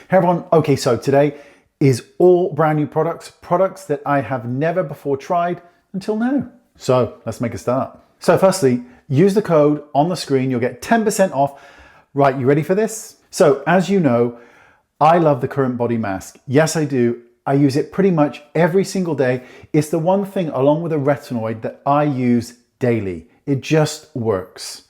Hey everyone, okay, so today is all brand new products that I have never before tried until now. So let's make a start. So firstly, use the code on the screen, you'll get 10% off. Right, you ready for this? So as you know, I love the CurrentBody mask. Yes, I do. I use it pretty much every single day. It's the one thing along with a retinoid that I use daily. It just works.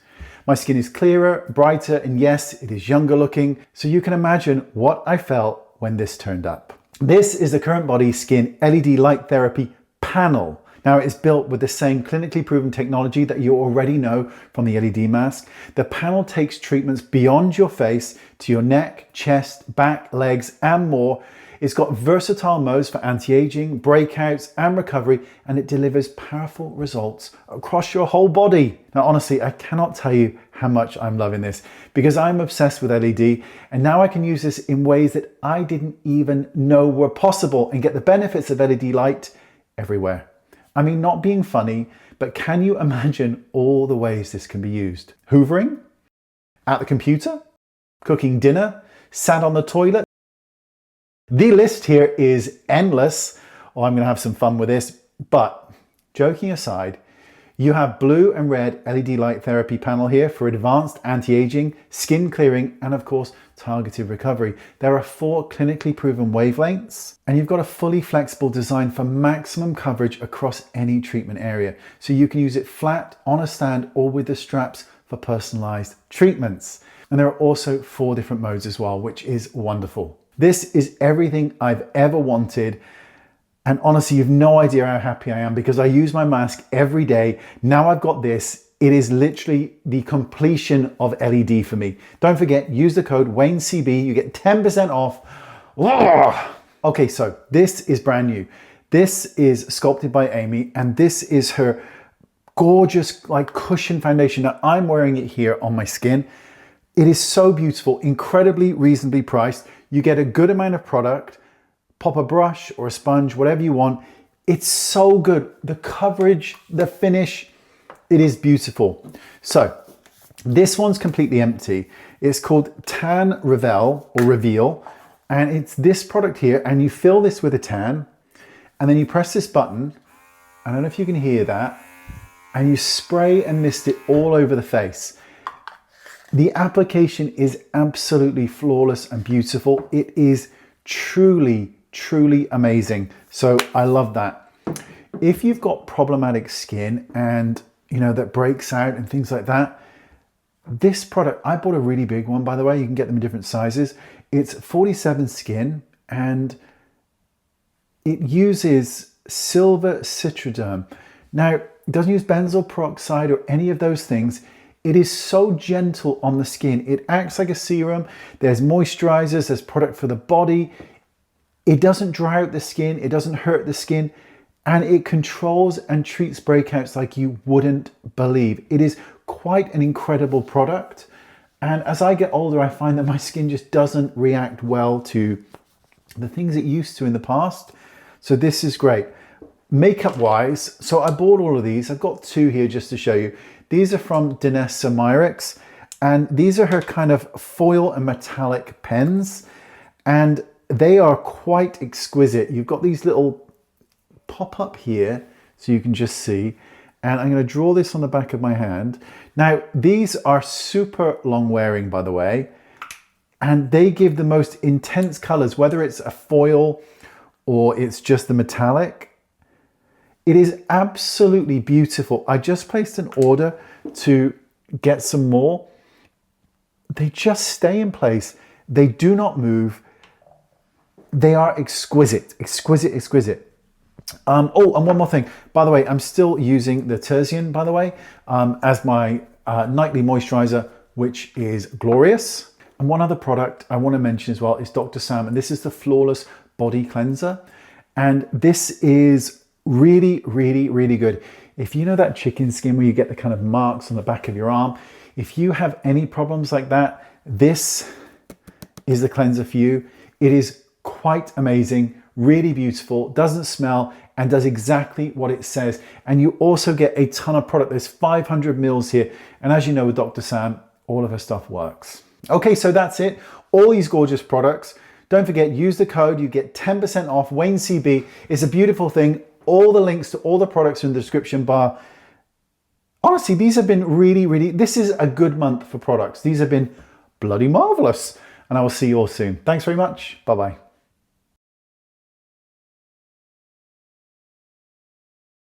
My skin is clearer, brighter, and yes, it is younger looking. So you can imagine what I felt when this turned up. This is the CurrentBody Skin LED Light Therapy Panel. Now it is built with the same clinically proven technology that you already know from the LED mask. The panel takes treatments beyond your face to your neck, chest, back, legs, and more. It's got versatile modes for anti-aging, breakouts, and recovery, and it delivers powerful results across your whole body. Now, honestly, I cannot tell you how much I'm loving this because I'm obsessed with LED, and now I can use this in ways that I didn't even know were possible and get the benefits of LED light everywhere. I mean, not being funny, but can you imagine all the ways this can be used? Hoovering, at the computer, cooking dinner, sat on the toilet. The list here is endless. Oh, I'm gonna have some fun with this, but joking aside, you have blue and red LED light therapy panel here for advanced anti-aging, skin clearing, and of course, targeted recovery. There are 4 clinically proven wavelengths, and you've got a fully flexible design for maximum coverage across any treatment area. So you can use it flat, on a stand, or with the straps for personalized treatments. And there are also 4 different modes as well, which is wonderful. This is everything I've ever wanted. And honestly, you've no idea how happy I am because I use my mask every day. Now I've got this. It is literally the completion of LED for me. Don't forget, use the code WayneCB. You get 10% off. Oh! Okay, so this is brand new. This is Sculpted by Aimee, and this is her gorgeous like cushion foundation. Now I'm wearing it here on my skin. It is so beautiful, incredibly reasonably priced. You get a good amount of product, pop a brush or a sponge, whatever you want. It's so good. The coverage, the finish, it is beautiful. So this one's completely empty. It's called Tan Revel or Reveal. And it's this product here. And you fill this with a tan and then you press this button. I don't know if you can hear that. And you spray and mist it all over the face. The application is absolutely flawless and beautiful. It is truly, truly amazing. So I love that. If you've got problematic skin and you know that breaks out and things like that, this product, I bought a really big one, by the way. You can get them in different sizes. It's 47 skin and it uses silver citroderm. Now, it doesn't use benzoyl peroxide or any of those things. It is so gentle on the skin. It acts like a serum. There's moisturizers, there's product for the body. It doesn't dry out the skin. It doesn't hurt the skin. And it controls and treats breakouts like you wouldn't believe. It is quite an incredible product. And as I get older, I find that my skin just doesn't react well to the things it used to in the past. So this is great. Makeup wise, so I bought all of these. I've got 2 here just to show you. These are from Danessa Myricks, and these are her kind of foil and metallic pens, and they are quite exquisite. You've got these little pop up here, so you can just see, and I'm going to draw this on the back of my hand. Now, these are super long wearing, by the way, and they give the most intense colors, whether it's a foil or it's just the metallic. It is absolutely beautiful. I just placed an order to get some more. They just stay in place. They do not move. They are exquisite, exquisite, exquisite. Oh, and one more thing. By the way, I'm still using the Terzian, by the way, as my nightly moisturizer, which is glorious. And one other product I want to mention as well is Dr. Sam, and this is the Flawless Body Cleanser. And this is really, really, really good. If you know that chicken skin where you get the kind of marks on the back of your arm, if you have any problems like that, this is the cleanser for you. It is quite amazing, really beautiful, doesn't smell, and does exactly what it says. And you also get a ton of product. There's 500 mils here. And as you know with Dr. Sam, all of her stuff works. Okay, so that's it. All these gorgeous products. Don't forget, use the code, you get 10% off. Wayne CB is a beautiful thing. All the links to all the products are in the description bar. Honestly, these have been really, this is a good month for products. These have been bloody marvelous. And I will see you all soon. Thanks very much. Bye-bye.